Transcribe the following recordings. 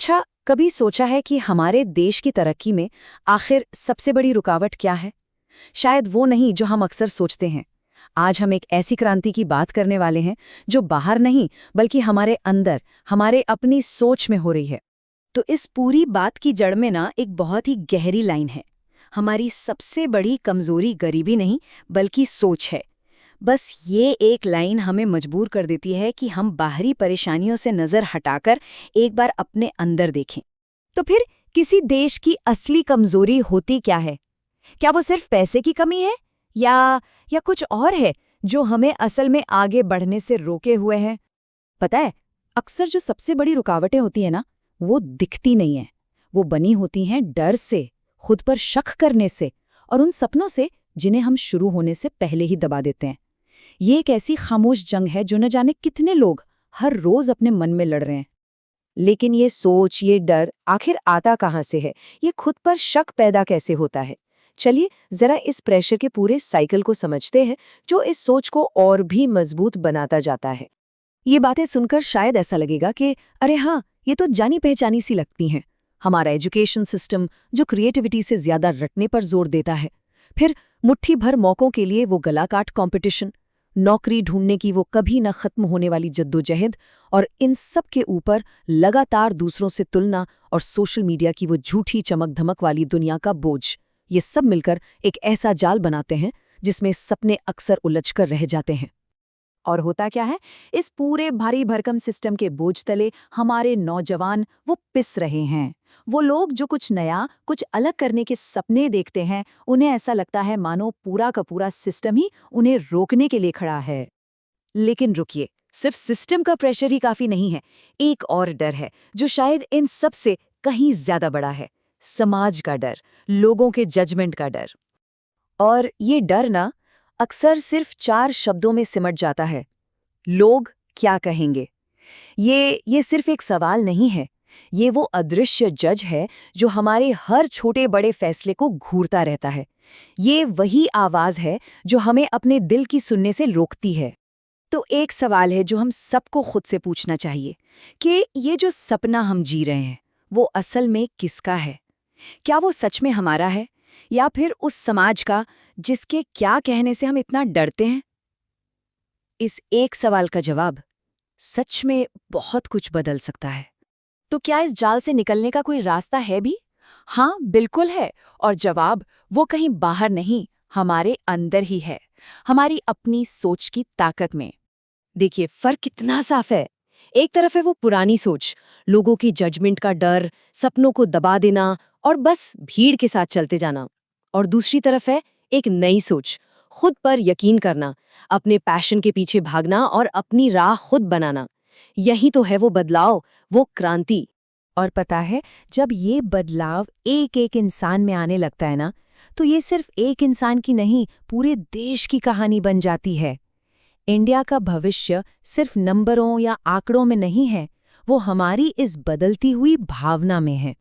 अच्छा, कभी सोचा है कि हमारे देश की तरक्की में आखिर सबसे बड़ी रुकावट क्या है? शायद वो नहीं जो हम अक्सर सोचते हैं। आज हम एक ऐसी क्रांति की बात करने वाले हैं जो बाहर नहीं बल्कि हमारे अंदर, हमारे अपनी सोच में हो रही है। तो इस पूरी बात की जड़ में ना एक बहुत ही गहरी लाइन है। हमारी सबसे बड़ी कमजोरी गरीबी नहीं बल्कि सोच है। बस ये एक लाइन हमें मजबूर कर देती है कि हम बाहरी परेशानियों से नज़र हटाकर एक बार अपने अंदर देखें। तो फिर किसी देश की असली कमजोरी होती क्या है? क्या वो सिर्फ पैसे की कमी है या कुछ और है जो हमें असल में आगे बढ़ने से रोके हुए हैं? पता है, अक्सर जो सबसे बड़ी रुकावटें होती है ना, वो दिखती नहीं है। वो बनी होती हैं डर से, खुद पर शक करने से और उन सपनों से जिन्हें हम शुरू होने से पहले ही दबा देते हैं। ये एक ऐसी खामोश जंग है जो न जाने कितने लोग हर रोज अपने मन में लड़ रहे हैं। लेकिन ये सोच, ये डर आखिर आता कहाँ से है? ये खुद पर शक पैदा कैसे होता है? चलिए जरा इस प्रेशर के पूरे साइकिल को समझते हैं जो इस सोच को और भी मजबूत बनाता जाता है। ये बातें सुनकर शायद ऐसा लगेगा कि अरे हाँ, ये तो जानी पहचानी सी लगती हैं। हमारा एजुकेशन सिस्टम जो क्रिएटिविटी से ज्यादा रटने पर जोर देता है, फिर मुट्ठी भर मौकों के लिए वो गलाकाट कंपटीशन, नौकरी ढूंढने की वो कभी न खत्म होने वाली जद्दोजहद, और इन सब के ऊपर लगातार दूसरों से तुलना और सोशल मीडिया की वो झूठी चमक धमक वाली दुनिया का बोझ, ये सब मिलकर एक ऐसा जाल बनाते हैं जिसमें सपने अक्सर उलझकर रह जाते हैं। और होता क्या है, इस पूरे भारी भरकम सिस्टम के बोझ तले हमारे नौजवान वो पिस रहे हैं। वो लोग जो कुछ नया, कुछ अलग करने के सपने देखते हैं, उन्हें ऐसा लगता है मानो पूरा का पूरा सिस्टम ही उन्हें रोकने के लिए खड़ा है। लेकिन रुकिए, सिर्फ सिस्टम का प्रेशर ही काफी नहीं है। एक और डर है जो शायद इन सब से कहीं ज्यादा बड़ा है। समाज का डर, लोगों के जजमेंट का डर। और ये डर ना अक्सर सिर्फ 4 शब्दों में सिमट जाता है। लोग क्या कहेंगे? ये सिर्फ एक सवाल नहीं है। ये वो अदृश्य जज है जो हमारे हर छोटे बड़े फैसले को घूरता रहता है। ये वही आवाज है जो हमें अपने दिल की सुनने से रोकती है। तो एक सवाल है जो हम सबको खुद से पूछना चाहिए कि ये जो सपना हम जी रहे हैं, वो असल में किसका है? क्या वो सच में हमारा है या फिर उस समाज का जिसके क्या कहने से हम इतना डरते हैं? इस एक सवाल का जवाब सच में बहुत कुछ बदल सकता है। तो क्या इस जाल से निकलने का कोई रास्ता है भी? हाँ, बिल्कुल है। और जवाब वो कहीं बाहर नहीं, हमारे अंदर ही है, हमारी अपनी सोच की ताकत में। देखिए, फर्क कितना साफ है। एक तरफ है वो पुरानी सोच, लोगों की जजमेंट का डर, सपनों को दबा देना और बस भीड़ के साथ चलते जाना। और दूसरी तरफ है एक नई सोच, खुद पर यकीन करना, अपने पैशन के पीछे भागना और अपनी राह खुद बनाना। यही तो है वो बदलाव, वो क्रांति। और पता है, जब ये बदलाव एक एक इंसान में आने लगता है ना, तो ये सिर्फ एक इंसान की नहीं, पूरे देश की कहानी बन जाती है। इंडिया का भविष्य सिर्फ नंबरों या आंकड़ों में नहीं है, वो हमारी इस बदलती हुई भावना में है।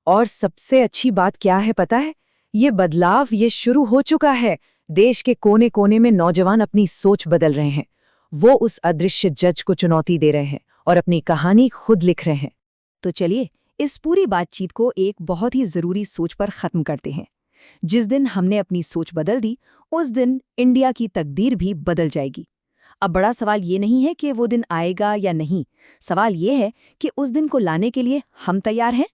और सबसे अच्छी बात क्या है पता है? ये बदलाव ये शुरू हो चुका है। देश के कोने कोने में नौजवान अपनी सोच बदल रहे हैं। वो उस अदृश्य जज को चुनौती दे रहे हैं और अपनी कहानी खुद लिख रहे हैं। तो चलिए इस पूरी बातचीत को एक बहुत ही जरूरी सोच पर खत्म करते हैं। जिस दिन हमने अपनी सोच बदल दी, उस दिन इंडिया की तकदीर भी बदल जाएगी। अब बड़ा सवाल ये नहीं है कि वो दिन आएगा या नहीं, सवाल ये है कि उस दिन को लाने के लिए हम तैयार हैं।